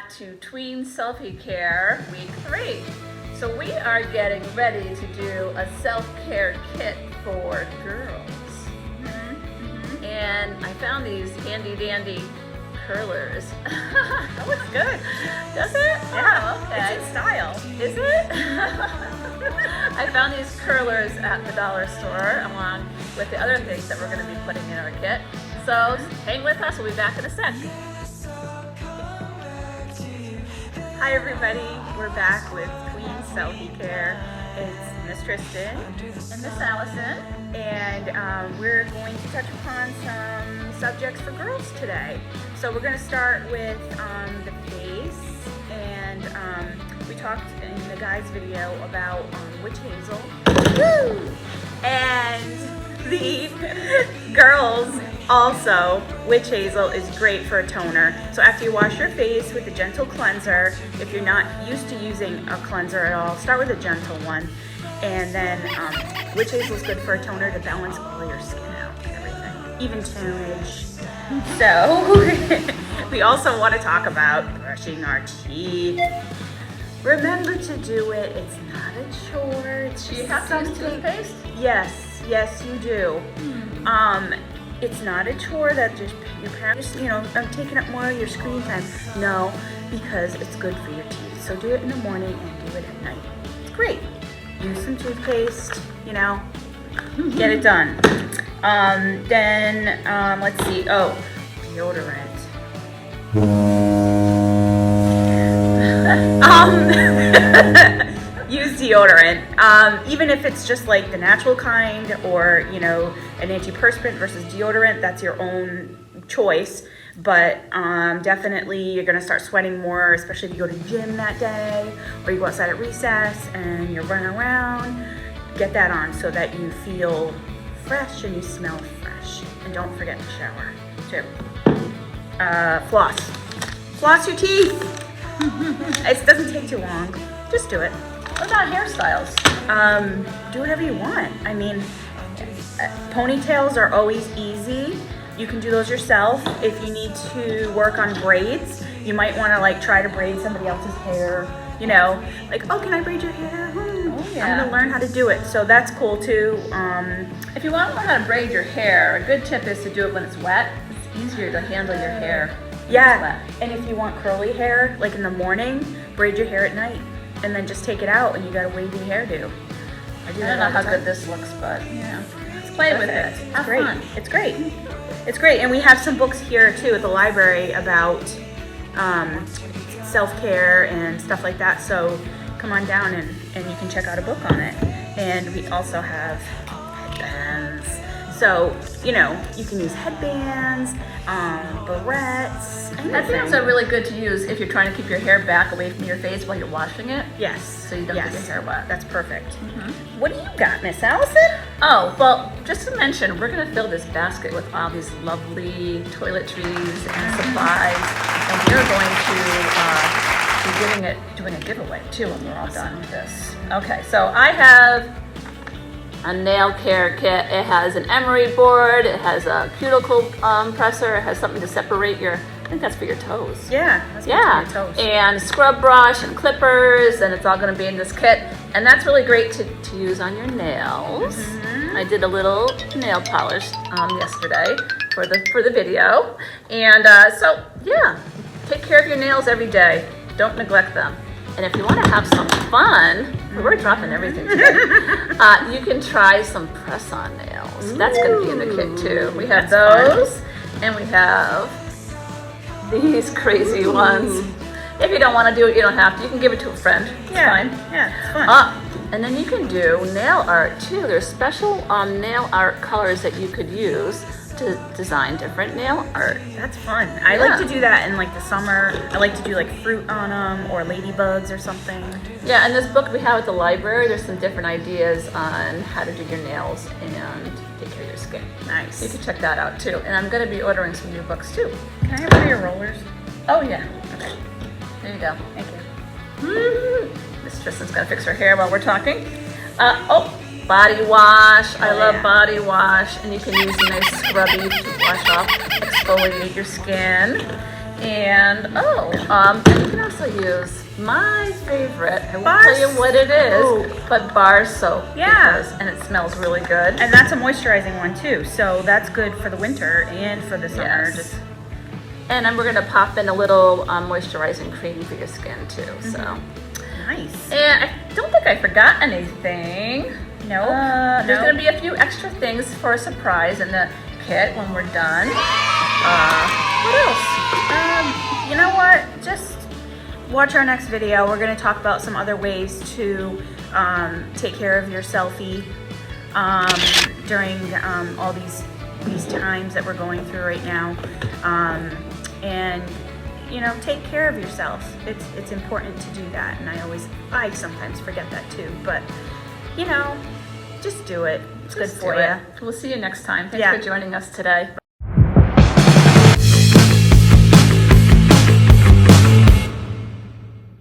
back to Tween Selfie Care Week 3. So we are getting ready to do a self-care kit for girls. And I found these handy dandy curlers. That looks good. Does it? Yeah, Oh, okay. it's in style. Is it? I found these curlers at the dollar store along with the other things that we're going to be putting in our kit. So hang with us, we'll be back in a sec. Hi everybody, we're back with Tween Selfie Care. It's Miss Tristan And Miss Allison. and we're going to touch upon some subjects for girls today. So we're going to start with the face, and we talked in the guys video about Witch Hazel. Woo! And the girls also, Witch Hazel is great for a toner. So after you wash your face with a gentle cleanser, if you're not used to using a cleanser at all, start with a gentle one. And then Witch Hazel is good for a toner to balance all your skin out and everything, even tunage. So we also want to talk about brushing our teeth. Remember to do it. It's not a chore. It's Do you just have to use something. toothpaste? Yes, you do. It's not a chore that just your parents, are taking up more of your screen time. No, because it's good for your teeth. So do it in the morning and do it at night. It's great. Use some toothpaste, get it done. Then let's see. Oh, deodorant. Use deodorant, even if it's just like the natural kind or an antiperspirant versus deodorant. That's your own choice, but definitely you're gonna start sweating more, especially if you go to the gym that day or you go outside at recess and you're running around. Get that on so that you feel fresh and you smell fresh. And don't forget to shower too. Floss your teeth. It doesn't take too long. Just do it. What about hairstyles? Do whatever you want. I mean, ponytails are always easy. You can do those yourself. If you need to work on braids, you might want to try to braid somebody else's hair. Oh, can I braid your hair? Oh, yeah. I'm gonna learn how to do it. So that's cool too. If you want to learn how to braid your hair, a good tip is to do it when it's wet. It's easier to handle your hair when it's Yeah, wet. and if you want curly hair, like in the morning, braid your hair at night, and then just take it out, and you got a wavy hairdo. I do I that don't know all how the good time. this looks, but let's play with it. Perfect. Have Great. fun. It's great. It's great, and we have some books here too at the library about self-care and stuff like that. So come on down and you can check out a book on it. And we also have headbands. So you can use headbands, barrettes. Headbands anything. are really good to use if you're trying to keep your hair back away from your face while you're washing it. Yes. So you don't get your hair wet. That's perfect. What do you got, Miss Allison? Oh, well, just to mention, we're going to fill this basket with all these lovely toiletries and supplies, and we're going to be doing a giveaway too when we're all done with this. Okay, so I have a nail care kit. It has an emery board, it has a cuticle presser, it has something to separate I think that's for your toes. Yeah. That's Yeah, your toes. and scrub brush and clippers, and it's all going to be in this kit, and that's really great to use on your nails. I did a little nail polish yesterday for the video, and so yeah, take care of your nails every day. Don't neglect them. And if you want to have some fun, we're dropping everything today. You can try some press-on nails. That's going to be in the kit too. We have those, and we have these crazy ones. If you don't want to do it, you don't have to. You can give it to a friend. It's fine. Yeah, it's fun. And then you can do nail art too. There's special nail art colors that you could use to design different nail art. That's fun. I like to do that in the summer. I like to do fruit on them or ladybugs or something. Yeah, and this book we have at the library, there's some different ideas on how to do your nails and take care of your skin. Nice. You can check that out too. And I'm going to be ordering some new books too. Can I have one of your rollers? Oh yeah. Okay. There you go. Thank you. Miss Tristan's gonna fix her hair while we're talking. Body wash. I love yeah. body wash, and you can use a nice scrubby to wash off, exfoliate your skin. And and you can also use my favorite. I won't tell you what it is, but bar soap. Yeah. And it smells really good. And that's a moisturizing one too. So that's good for the winter and for the summer. Yes. And then we're gonna pop in a little moisturizing cream for your skin too. So nice. And I don't think I forgot anything. No. There's gonna be a few extra things for a surprise in the kit when we're done. What else? You know what? Just watch our next video. We're going to talk about some other ways to take care of your selfie during all these times that we're going through right now. And you know, take care of yourself. It's important to do that, and I sometimes forget that too. But you know, just do it. It's good for you. We'll see you next time. Thanks for joining us today.